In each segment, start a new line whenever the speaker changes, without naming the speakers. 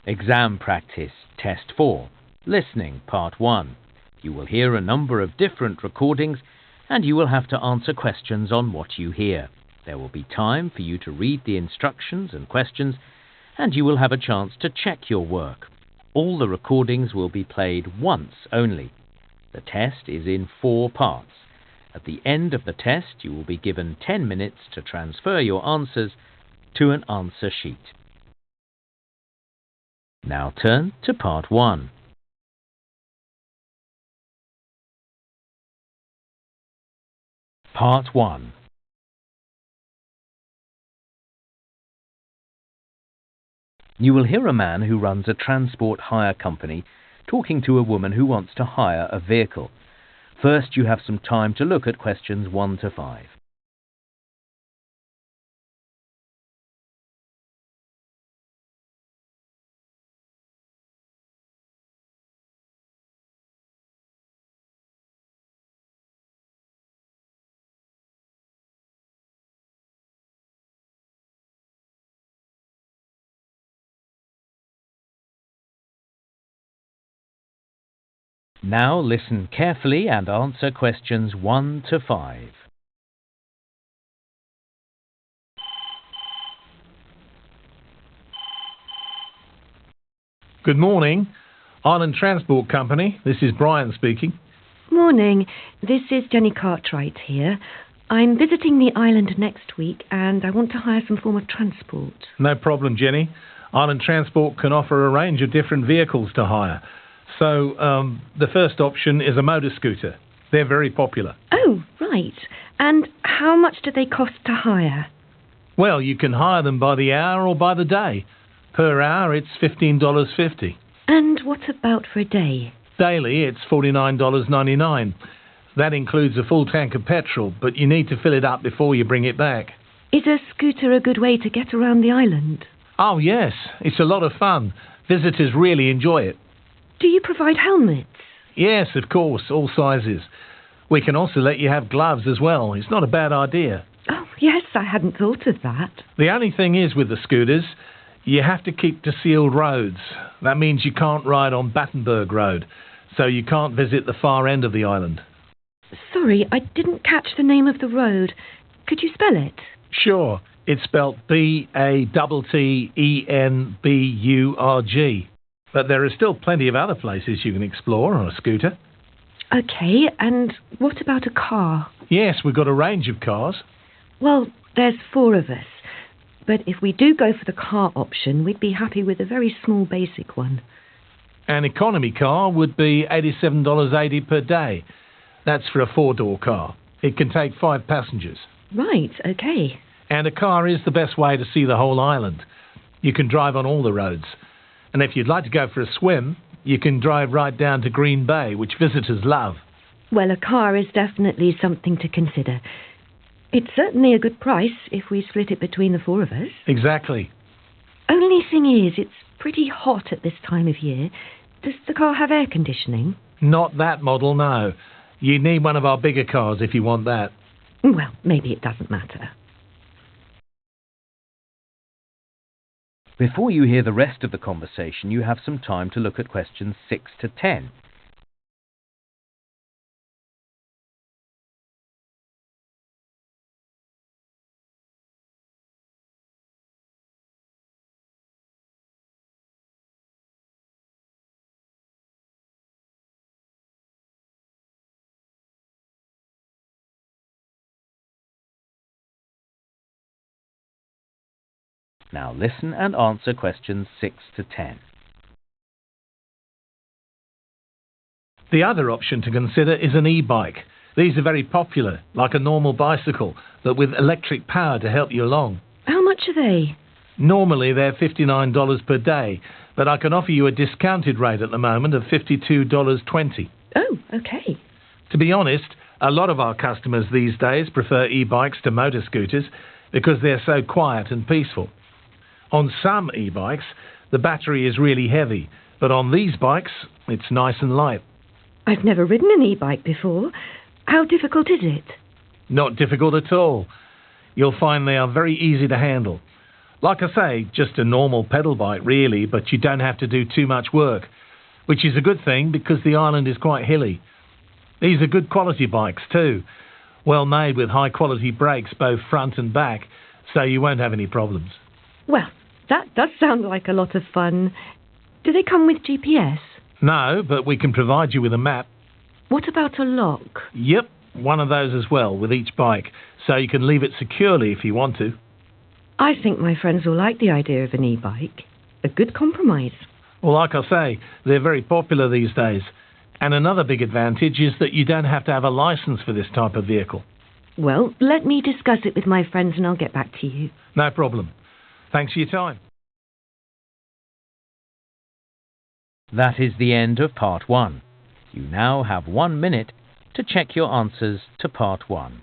Exam Practice Test 4. Listening Part 1. You will hear a number of different recordings and you will have to answer questions on what you hear. There will be time for you to read the instructions and questions and you will have a chance to check your work. All the recordings will be played once only. The test is in 4 parts. At the end of the test, you will be given 10 minutes to transfer your answers to an answer sheet. Now turn to Part 1. Part 1. You will hear a man who runs a transport hire company talking to a woman who wants to hire a vehicle. First, you have some time to look at questions 1 to 5. Now listen carefully and answer questions 1 to 5.
Good morning. Island Transport Company. This is Brian speaking.
Morning. This is Jenny Cartwright here. I'm visiting the island next week and I want to hire some form of transport.
No problem, Jenny. Island Transport can offer a range of different vehicles to hire. So, the first option is a motor scooter. They're very popular.
Oh, right. And how much do they cost to hire?
Well, you can hire them by the hour or by the day. Per hour, it's $15.50.
And what about for a day?
Daily, it's $49.99. That includes a full tank of petrol, but you need to fill it up before you bring it back.
Is a scooter a good way to get around the island?
Oh, yes. It's a lot of fun. Visitors really enjoy it.
Do you provide helmets?
Yes, of course, all sizes. We can also let you have gloves as well. It's not a bad idea.
Oh, yes, I hadn't thought of that.
The only thing is with the scooters, you have to keep to sealed roads. That means you can't ride on Battenberg Road, so you can't visit the far end of the island.
Sorry, I didn't catch the name of the road. Could you spell it?
Sure, it's spelt Battenburg. But there are still plenty of other places you can explore on a scooter.
OK, and what about a car?
Yes, we've got a range of cars.
Well, there's 4 of us. But if we do go for the car option, we'd be happy with a very small basic one.
An economy car would be $87.80 per day. That's for a 4-door car. It can take 5 passengers.
Right, OK.
And a car is the best way to see the whole island. You can drive on all the roads. And if you'd like to go for a swim, you can drive right down to Green Bay, which visitors love.
Well, a car is definitely something to consider. It's certainly a good price if we split it between the 4 of us.
Exactly.
Only thing is, it's pretty hot at this time of year. Does the car have air conditioning?
Not that model, no. You need one of our bigger cars if you want that.
Well, maybe it doesn't matter.
Before you hear the rest of the conversation, you have some time to look at questions 6 to 10. Now listen and answer questions 6 to 10.
The other option to consider is an e-bike. These are very popular, like a normal bicycle, but with electric power to help you along.
How much are they?
Normally they're $59 per day, but I can offer you a discounted rate at the moment of $52.20.
Oh, OK.
To be honest, a lot of our customers these days prefer e-bikes to motor scooters because they're so quiet and peaceful. On some e-bikes, the battery is really heavy, but on these bikes, it's nice and light.
I've never ridden an e-bike before. How difficult is it?
Not difficult at all. You'll find they are very easy to handle. Like I say, just a normal pedal bike really, but you don't have to do too much work, which is a good thing because the island is quite hilly. These are good quality bikes too, well made with high quality brakes both front and back, so you won't have any problems.
Well, that does sound like a lot of fun. Do they come with GPS?
No, but we can provide you with a map.
What about a lock?
Yep, one of those as well with each bike, so you can leave it securely if you want to.
I think my friends will like the idea of an e-bike. A good compromise.
Well, like I say, they're very popular these days. And another big advantage is that you don't have to have a license for this type of vehicle.
Well, let me discuss it with my friends and I'll get back to you.
No problem. Thanks for your time.
That is the end of Part 1. You now have 1 minute to check your answers to Part 1.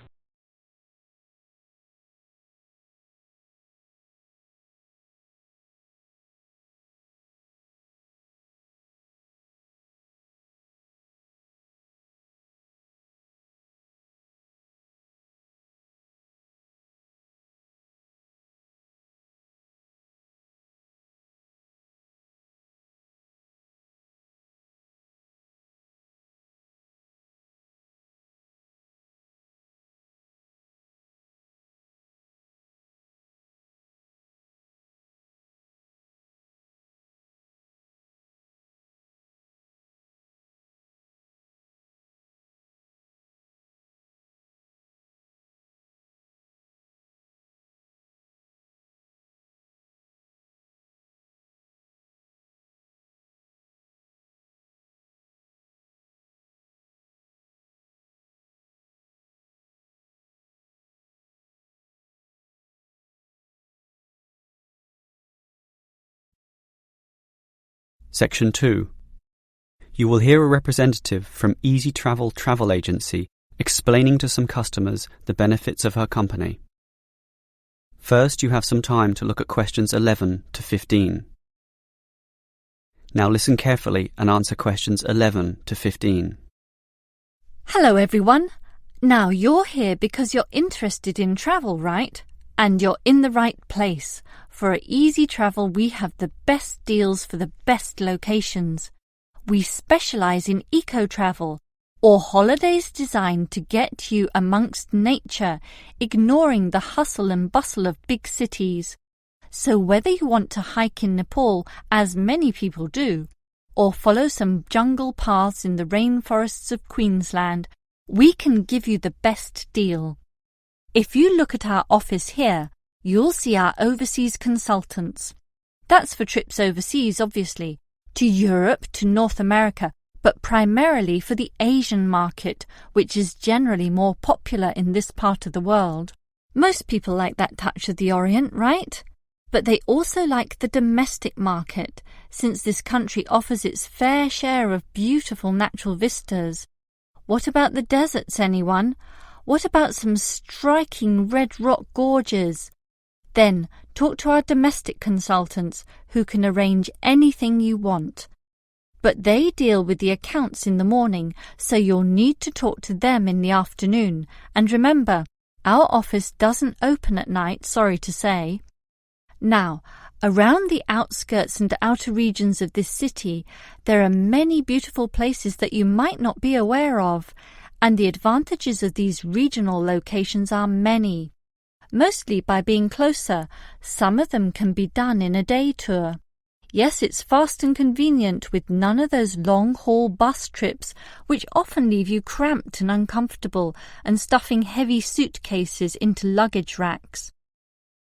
Section 2. You will hear a representative from Easy Travel Travel Agency explaining to some customers the benefits of her company. First, you have some time to look at questions 11 to 15. Now listen carefully and answer questions 11 to 15.
Hello everyone. Now you're here because you're interested in travel, right? And you're in the right place. For at Easy Travel we have the best deals for the best locations. We specialise in eco-travel, or holidays designed to get you amongst nature, ignoring the hustle and bustle of big cities. So whether you want to hike in Nepal, as many people do, or follow some jungle paths in the rainforests of Queensland, we can give you the best deal. If you look at our office here, you'll see our overseas consultants. That's for trips overseas, obviously, to Europe, to North America, but primarily for the Asian market, which is generally more popular in this part of the world. Most people like that touch of the Orient, right? But they also like the domestic market, since this country offers its fair share of beautiful natural vistas. What about the deserts, anyone? What about some striking red rock gorges? Then talk to our domestic consultants who can arrange anything you want. But they deal with the accounts in the morning, so you'll need to talk to them in the afternoon. And remember, our office doesn't open at night, sorry to say. Now, around the outskirts and outer regions of this city, there are many beautiful places that you might not be aware of, and the advantages of these regional locations are many. Mostly by being closer, some of them can be done in a day tour. Yes, it's fast and convenient with none of those long-haul bus trips which often leave you cramped and uncomfortable and stuffing heavy suitcases into luggage racks.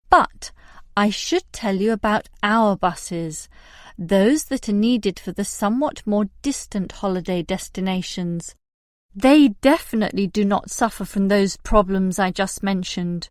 But I should tell you about our buses, those that are needed for the somewhat more distant holiday destinations. They definitely do not suffer from those problems I just mentioned.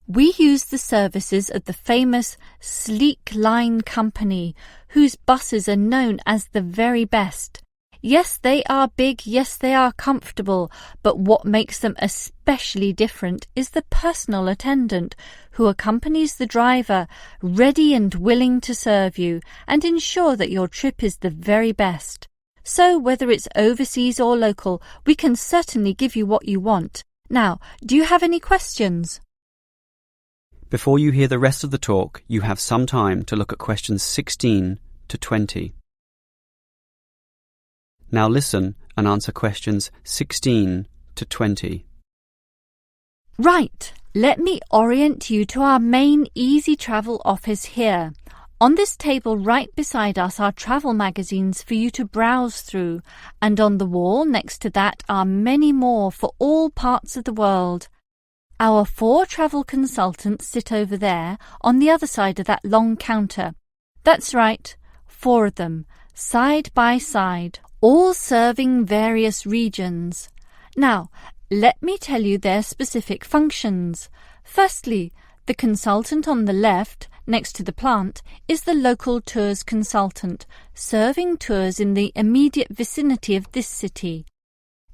We use the services of the famous Sleek Line Company, whose buses are known as the very best. Yes, they are big, yes, they are comfortable, but what makes them especially different is the personal attendant who accompanies the driver, ready and willing to serve you and ensure that your trip is the very best. So whether it's overseas or local, we can certainly give you what you want. Now, do you have any questions?
Before you hear the rest of the talk, you have some time to look at questions 16 to 20. Now listen and answer questions 16 to 20.
Right, let me orient you to our main Easy Travel office here. On this table right beside us are travel magazines for you to browse through, and on the wall next to that are many more for all parts of the world. Our 4 travel consultants sit over there on the other side of that long counter. That's right, 4 of them, side by side, all serving various regions. Now, let me tell you their specific functions. Firstly, the consultant on the left, next to the plant, is the local tours consultant, serving tours in the immediate vicinity of this city.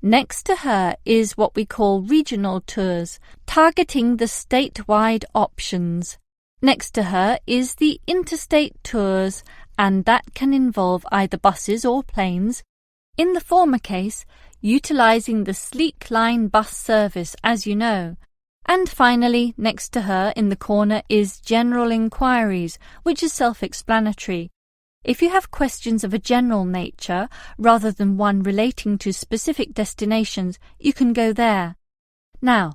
Next to her is what we call regional tours, targeting the statewide options. Next to her is the interstate tours, and that can involve either buses or planes. In the former case, utilising the Sleek Line bus service, as you know. And finally, next to her in the corner is general inquiries, which is self-explanatory. If you have questions of a general nature, rather than one relating to specific destinations, you can go there. Now,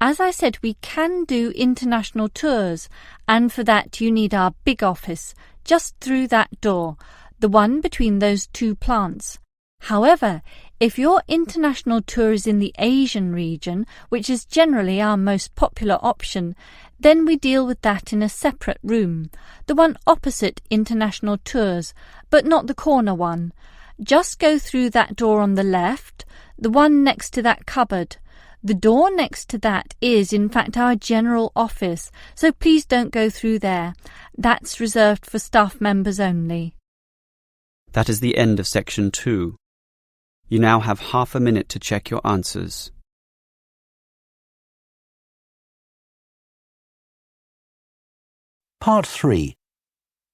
as I said, we can do international tours, and for that you need our big office, just through that door, the one between those 2 plants. However, if your international tour is in the Asian region, which is generally our most popular option, then we deal with that in a separate room, the one opposite international tours, but not the corner one. Just go through that door on the left, the one next to that cupboard. The door next to that is, in fact, our general office, so please don't go through there. That's reserved for staff members only.
That is the end of section 2. You now have half a minute to check your answers.
Part 3.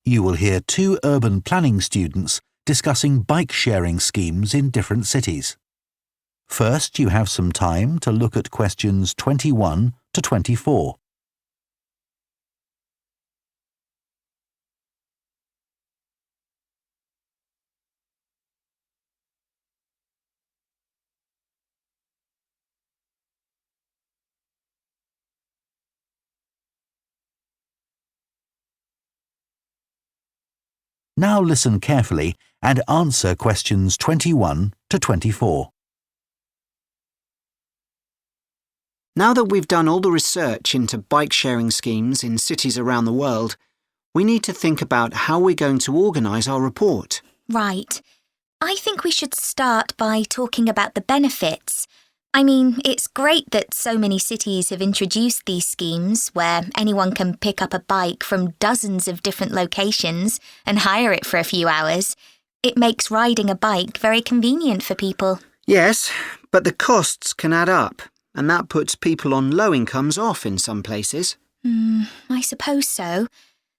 You will hear 2 urban planning students discussing bike-sharing schemes in different cities. First, you have some time to look at questions 21 to 24. Now listen carefully and answer questions 21 to 24.
Now that we've done all the research into bike-sharing schemes in cities around the world, we need to think about how we're going to organise our report.
Right. I think we should start by talking about the benefits. I mean, it's great that so many cities have introduced these schemes where anyone can pick up a bike from dozens of different locations and hire it for a few hours. It makes riding a bike very convenient for people.
Yes, but the costs can add up, and that puts people on low incomes off in some places.
I suppose so.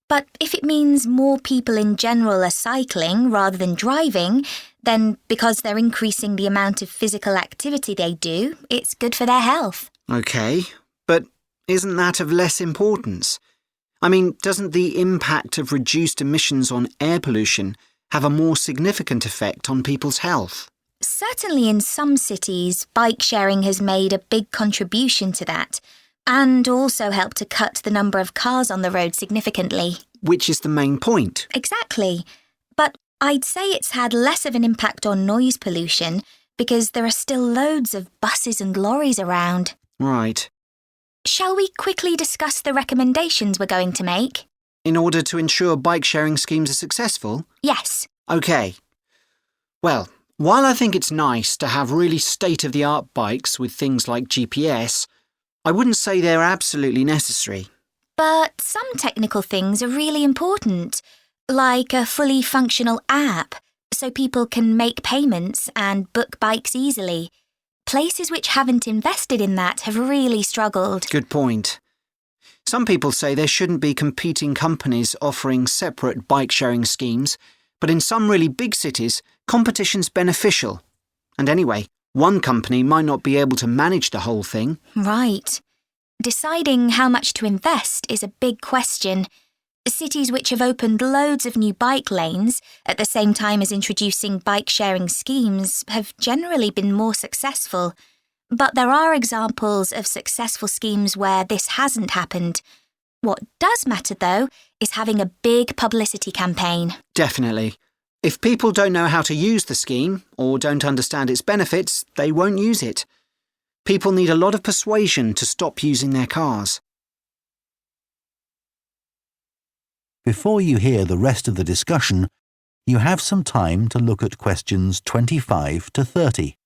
But if it means more people in general are cycling rather than driving, then because they're increasing the amount of physical activity they do, it's good for their health.
OK, but isn't that of less importance? I mean, doesn't the impact of reduced emissions on air pollution have a more significant effect on people's health?
Certainly in some cities, bike sharing has made a big contribution to that, and also helped to cut the number of cars on the road significantly.
Which is the main point.
Exactly. But I'd say it's had less of an impact on noise pollution because there are still loads of buses and lorries around.
Right.
Shall we quickly discuss the recommendations we're going to make?
In order to ensure bike-sharing schemes are successful?
Yes.
OK. Well, while I think it's nice to have really state-of-the-art bikes with things like GPS, I wouldn't say they're absolutely necessary.
But some technical things are really important, like a fully functional app, so people can make payments and book bikes easily. Places which haven't invested in that have really struggled.
Good point. Some people say there shouldn't be competing companies offering separate bike-sharing schemes, but in some really big cities, competition's beneficial. And anyway, one company might not be able to manage the whole thing.
Right. Deciding how much to invest is a big question. Cities which have opened loads of new bike lanes at the same time as introducing bike-sharing schemes have generally been more successful. But there are examples of successful schemes where this hasn't happened. What does matter, though, is having a big publicity campaign.
Definitely. If people don't know how to use the scheme or don't understand its benefits, they won't use it. People need a lot of persuasion to stop using their cars.
Before you hear the rest of the discussion, you have some time to look at questions 25 to 30.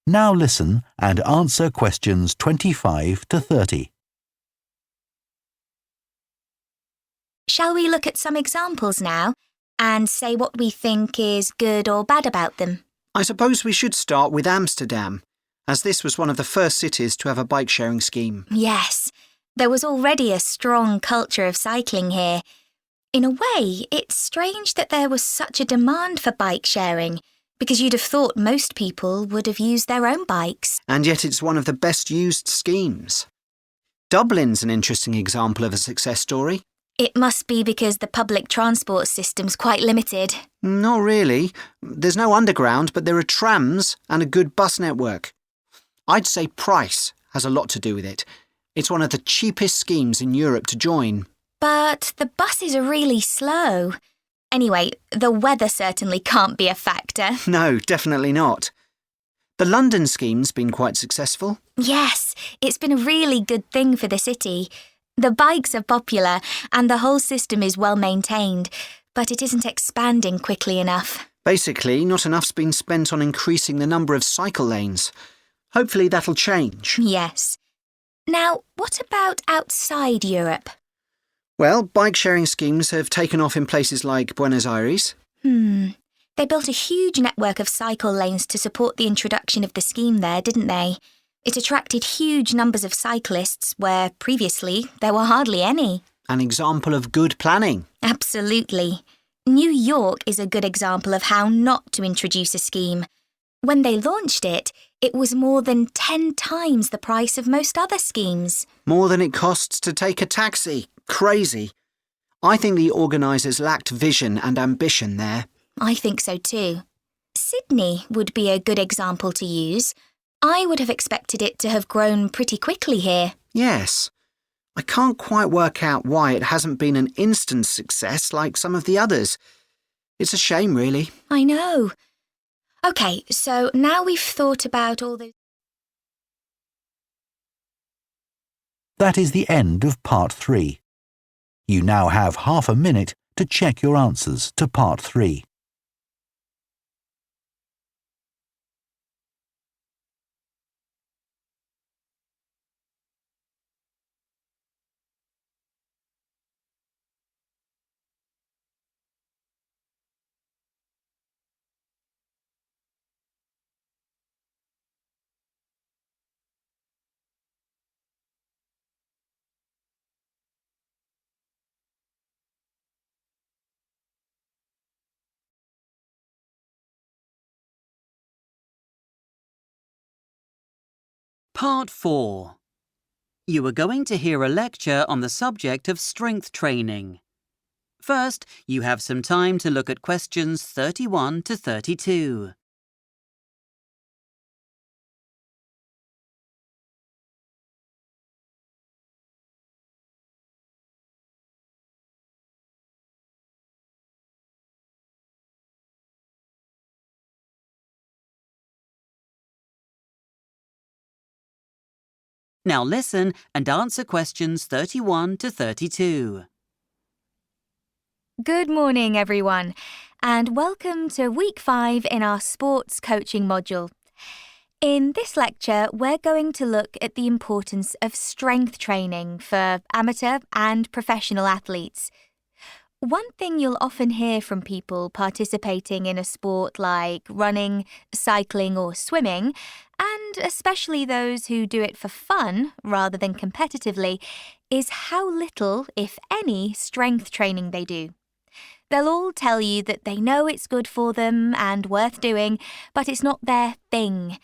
Now listen and answer questions 25 to 30.
Shall we look at some examples now and say what we think is good or bad about them?
I suppose we should start with Amsterdam, as this was one of the first cities to have a bike-sharing scheme.
Yes, there was already a strong culture of cycling here. In a way, it's strange that there was such a demand for bike sharing, because you'd have thought most people would have used their own bikes.
And yet it's one of the best used schemes. Dublin's an interesting example of a success story.
It must be because the public transport system's quite limited.
Not really. There's no underground, but there are trams and a good bus network. I'd say price has a lot to do with it. It's one of the cheapest schemes in Europe to join.
But the buses are really slow. Anyway, the weather certainly can't be a factor.
No, definitely not. The London scheme's been quite successful.
Yes, it's been a really good thing for the city. The bikes are popular and the whole system is well maintained, but it isn't expanding quickly enough.
Basically, not enough's been spent on increasing the number of cycle lanes. Hopefully that'll change.
Yes. Now, what about outside Europe?
Well, bike-sharing schemes have taken off in places like Buenos Aires.
They built a huge network of cycle lanes to support the introduction of the scheme there, didn't they? It attracted huge numbers of cyclists where previously there were hardly any.
An example of good planning.
Absolutely. New York is a good example of how not to introduce a scheme. When they launched it, it was more than 10 times the price of most other schemes.
More than it costs to take a taxi. Crazy. I think the organisers lacked vision and ambition there.
I think so too. Sydney would be a good example to use. I would have expected it to have grown pretty quickly here.
Yes. I can't quite work out why it hasn't been an instant success like some of the others. It's a shame, really.
I know. OK, so now we've thought about all those...
That is the end of part 3. You now have half a minute to check your answers to part 3.
Part 4. You are going to hear a lecture on the subject of strength training. First, you have some time to look at questions 31 to 32. Now listen and answer questions 31 to 32.
Good morning, everyone, and welcome to Week 5 in our sports coaching module. In this lecture, we're going to look at the importance of strength training for amateur and professional athletes. One thing you'll often hear from people participating in a sport like running, cycling or swimming, and especially those who do it for fun rather than competitively, is how little, if any, strength training they do. They'll all tell you that they know it's good for them and worth doing, but it's not their thing.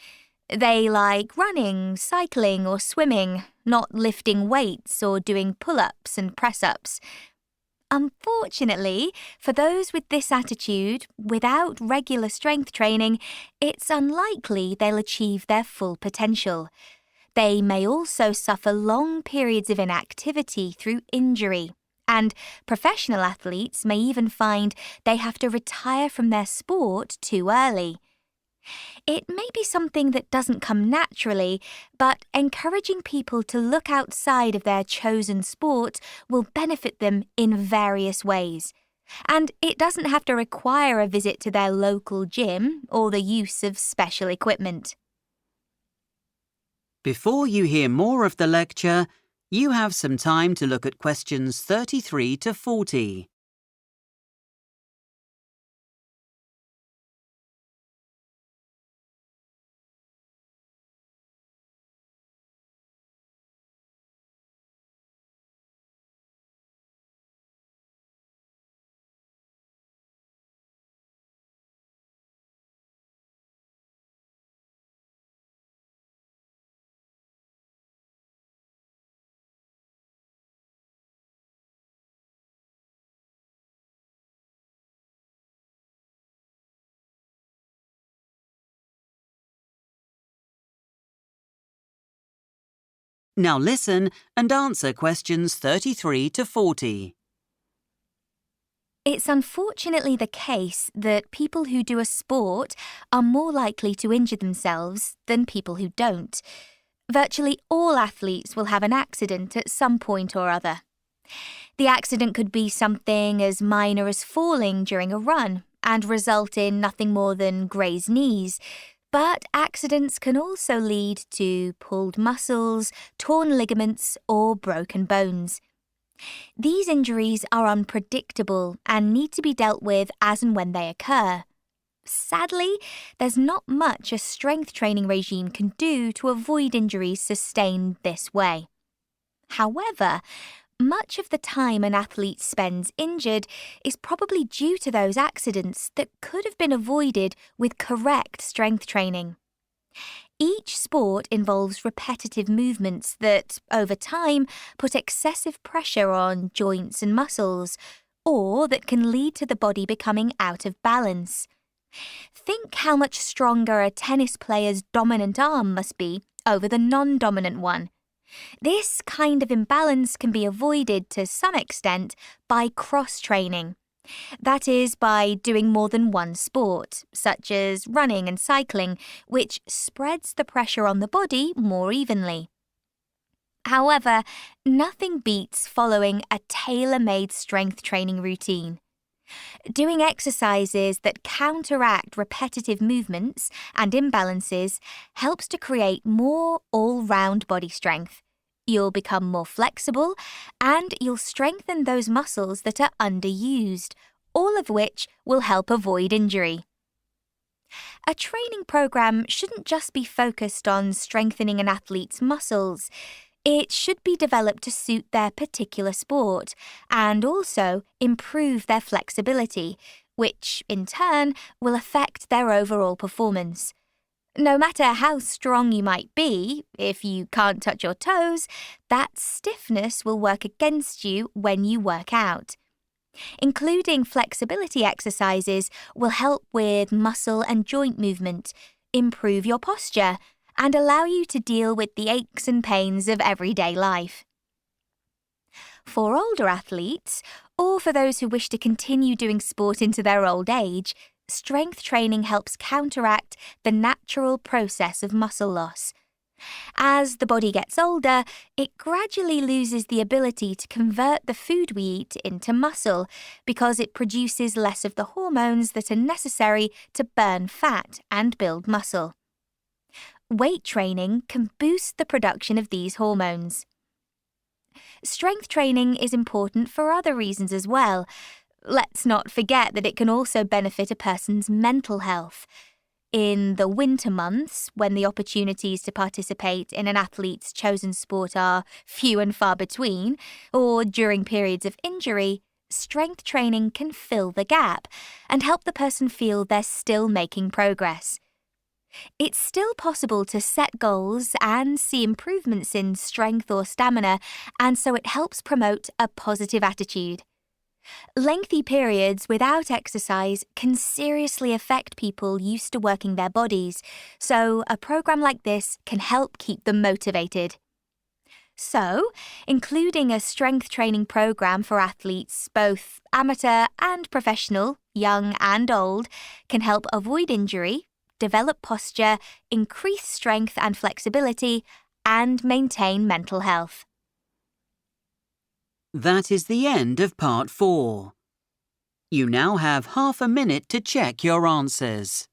They like running, cycling or swimming, not lifting weights or doing pull-ups and press-ups. Unfortunately, for those with this attitude, without regular strength training, it's unlikely they'll achieve their full potential. They may also suffer long periods of inactivity through injury, and professional athletes may even find they have to retire from their sport too early. It may be something that doesn't come naturally, but encouraging people to look outside of their chosen sport will benefit them in various ways. And it doesn't have to require a visit to their local gym or the use of special equipment.
Before you hear more of the lecture, you have some time to look at questions 33 to 40. Now listen and answer questions 33 to 40.
It's unfortunately the case that people who do a sport are more likely to injure themselves than people who don't. Virtually all athletes will have an accident at some point or other. The accident could be something as minor as falling during a run and result in nothing more than grazed knees. But accidents can also lead to pulled muscles, torn ligaments, or broken bones. These injuries are unpredictable and need to be dealt with as and when they occur. Sadly, there's not much a strength training regime can do to avoid injuries sustained this way. However, much of the time an athlete spends injured is probably due to those accidents that could have been avoided with correct strength training. Each sport involves repetitive movements that, over time, put excessive pressure on joints and muscles, or that can lead to the body becoming out of balance. Think how much stronger a tennis player's dominant arm must be over the non-dominant one. This kind of imbalance can be avoided to some extent by cross-training. That is, by doing more than one sport, such as running and cycling, which spreads the pressure on the body more evenly. However, nothing beats following a tailor-made strength training routine. Doing exercises that counteract repetitive movements and imbalances helps to create more all-round body strength. You'll become more flexible and you'll strengthen those muscles that are underused, all of which will help avoid injury. A training program shouldn't just be focused on strengthening an athlete's muscles. It should be developed to suit their particular sport and also improve their flexibility, which, in turn, will affect their overall performance. No matter how strong you might be, if you can't touch your toes, that stiffness will work against you when you work out. Including flexibility exercises will help with muscle and joint movement, improve your posture, and allow you to deal with the aches and pains of everyday life. For older athletes, or for those who wish to continue doing sport into their old age, strength training helps counteract the natural process of muscle loss. As the body gets older, it gradually loses the ability to convert the food we eat into muscle because it produces less of the hormones that are necessary to burn fat and build muscle. Weight training can boost the production of these hormones. Strength training is important for other reasons as well. Let's not forget that it can also benefit a person's mental health. In the winter months, when the opportunities to participate in an athlete's chosen sport are few and far between, or during periods of injury, strength training can fill the gap and help the person feel they're still making progress. It's still possible to set goals and see improvements in strength or stamina, and so it helps promote a positive attitude. Lengthy periods without exercise can seriously affect people used to working their bodies, so a program like this can help keep them motivated. So, including a strength training program for athletes, both amateur and professional, young and old, can help avoid injury, develop posture, increase strength and flexibility, and maintain mental health.
That is the end of part 4. You now have half a minute to check your answers.